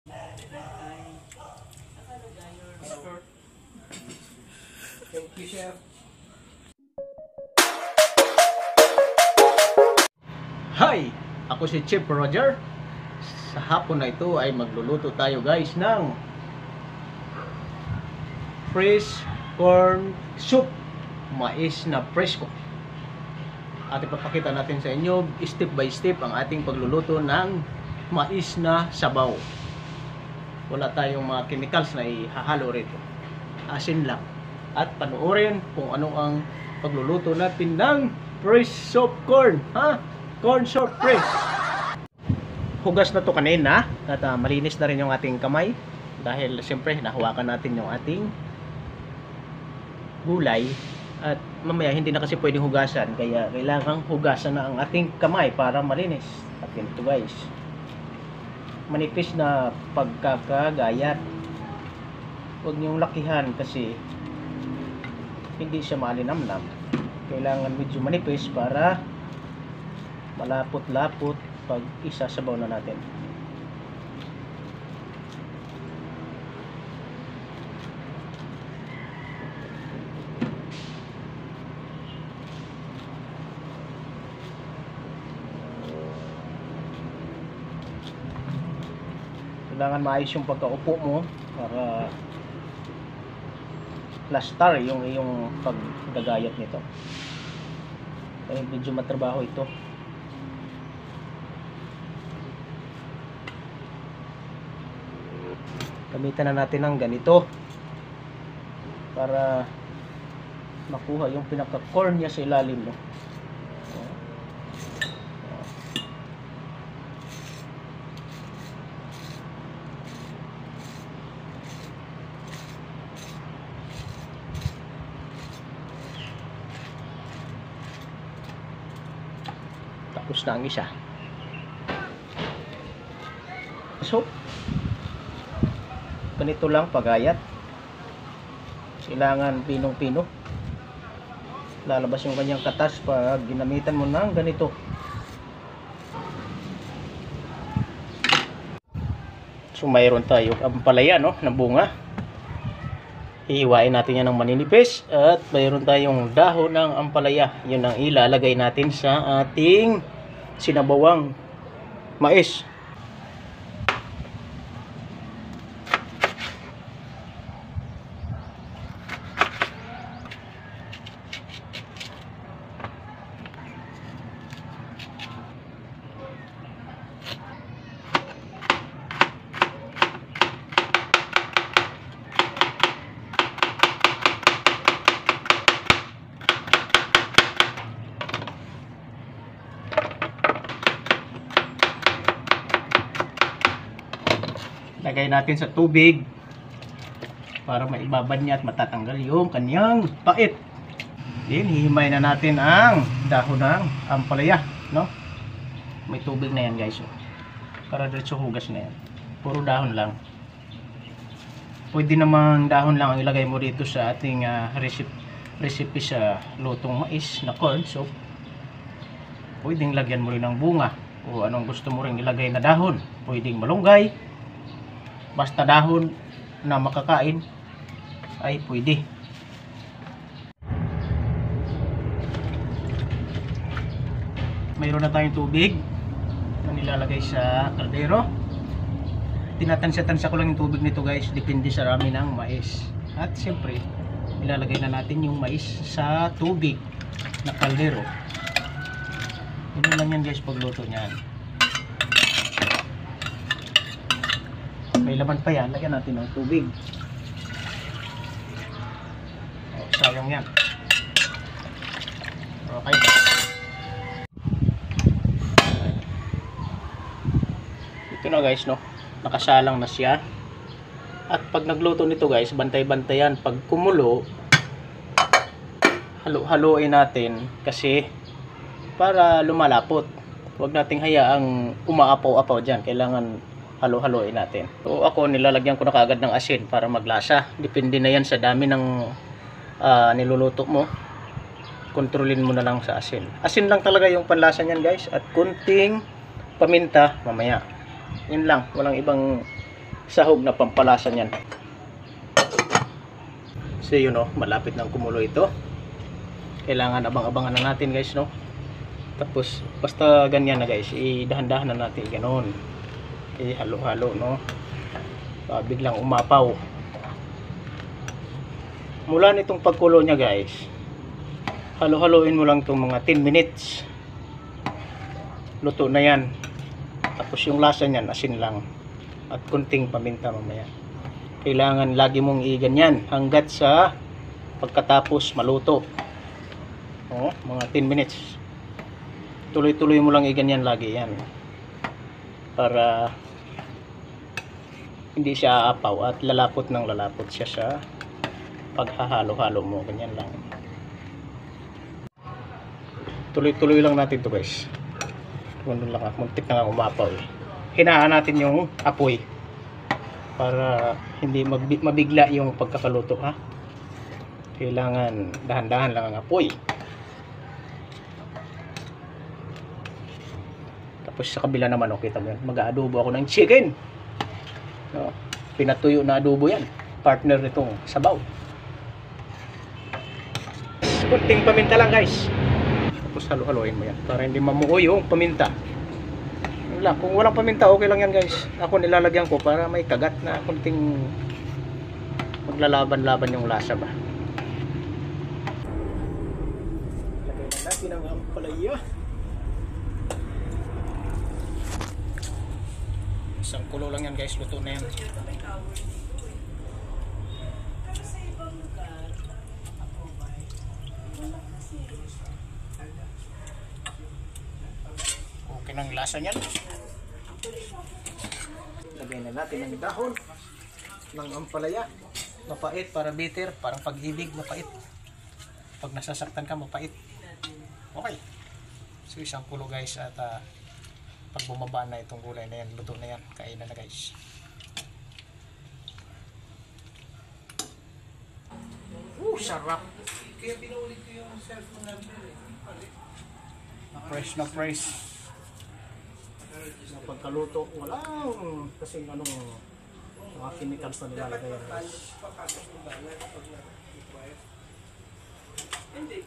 Thank you, Chef. Hi! Ako si Chef Roger. Sa hapon na ito ay magluluto tayo guys ng fresh corn soup, mais na presko. At ipapakita natin sa inyo step by step ang ating pagluluto ng mais na sabaw. Wala tayong mga chemicals na ihahalo rito, asin lang. At panoorin kung ano ang pagluluto natin ng fresh soup corn, corn soup fresh. Hugas na to kanina at malinis na rin yung ating kamay dahil siyempre nahawakan natin yung ating gulay at mamaya hindi na kasi pwedeng hugasan, kaya kailangang hugasan na ang ating kamay para malinis. At ito guys, manipis na pagkakagayat, huwag niyong lakihan kasi hindi siya malinamnam. Kailangan medyo manipis para malapot-lapot pag isasabaw na natin. Kailangan maayos yung pagkaupo mo para plaster yung iyong paggagayat nito. Kaya medyo matrabaho ito. Gamitan na natin ng ganito para makuha yung pinaka-core niya sa ilalim, no? Tapos na ang isa. So, ganito lang pagayat. Kailangan pinong-pino. Lalabas yung kanyang katas pag ginamitan mo ng ganito. So, mayroon tayo ampalaya, no, na bunga. Ihiwain natin yan ng maninipis at mayroon tayong dahon ng ampalaya. Yun ang ilalagay natin sa ating sinabawang mais. Lagay natin sa tubig para maibabad niya at matatanggal yung kanyang pait. Then hihimay na natin ang dahon ng ampalaya, no? May tubig na yan guys, oh. Para diretso hugas na yan. Puro dahon lang. Pwede namang dahon lang ang ilagay mo dito sa ating recipe sa lutong mais na corn soup. Pwedeng lagyan mo rin ng bunga o anong gusto mo rin ilagay na dahon. Pwedeng malunggay. Basta dahon na makakain ay pwede. Mayroon na tayong tubig na nilalagay sa kaldero. Tinatansya-tansya ko lang yung tubig nito guys, depende sa rami ng mais. At siyempre ilalagay na natin yung mais sa tubig na kaldero. Yun lang yan guys pagluto niyan. May laman pa yan, lagyan natin ng tubig. Oh, sayang yan. Okay. Ito na guys, no? Nakasalang na siya. At pag nagluto nito guys, bantay-bantayan. Pag kumulo, halo-haloin natin kasi para lumalapot. Huwag nating hayaang umaapaw-apaw dyan. Kailangan halo-haloin natin. So ako nilalagyan ko na kaagad ng asin para maglasa. Depende na yan sa dami ng niluluto mo. Kontrolin mo na lang sa asin. Asin lang talaga yung panlasa niyan guys. At kunting paminta mamaya. Yun lang. Walang ibang sahog na pampalasa niyan. So yun oh, malapit nang kumulo ito. Kailangan abang-abangan na natin guys, no? Tapos basta ganyan na guys, idahan-dahan na natin ganon. Halo-halo, no? Biglang umapaw. Mula nitong pagkulo niya guys, halo-haloin mo lang itong mga 10 minutes. Luto na yan. Tapos yung lasa niyan, asin lang. At kunting paminta mamaya. Kailangan lagi mong i-ganyan hanggat sa pagkatapos maluto. Oh, mga 10 minutes. Tuloy-tuloy mo lang i-ganyan lagi yan. Para hindi siya aapaw at lalapot ng lalapot siya sa paghahalo-halo mo. Ganyan lang. Tuloy-tuloy lang natin to guys. Ganun lang, muntik na nga umapaw eh. Hinaan natin yung apoy para hindi mabigla yung pagkakaluto, ha. Kailangan dahan-dahan lang ang apoy. Tapos sa kabila naman, okay, kita mo yan, mag-aadobo ako ng chicken, no? Pinatuyo na adobo yan, partner nitong sabaw. Kunting paminta lang guys. Tapos halo-haloin mo yan para hindi mamuo yung paminta. Wala, kung walang paminta okay lang yan guys. Ako nilalagyan ko para may kagat na kunting maglalaban-laban yung lasa ba. Lagay na natin ang ampalaya. Isang kulo lang yan guys, luto na yan. Okay ng lasa niyan. Lagay na natin ang dahon ng ampalaya. Mapait para bitter, parang pag-ibig, mapait. Pag nasasaktan ka, mapait. Okay. So isang kulo guys, at pag bumaba na itong gulay na yan, luto na yan, kainan na guys. Sarap. Kaya pinaulit ko yung cellphone namin. Na-fresh na fresh. Sa pagkaluto, walang kasing anong mga chemicals na nilalagay yan guys. Hindi.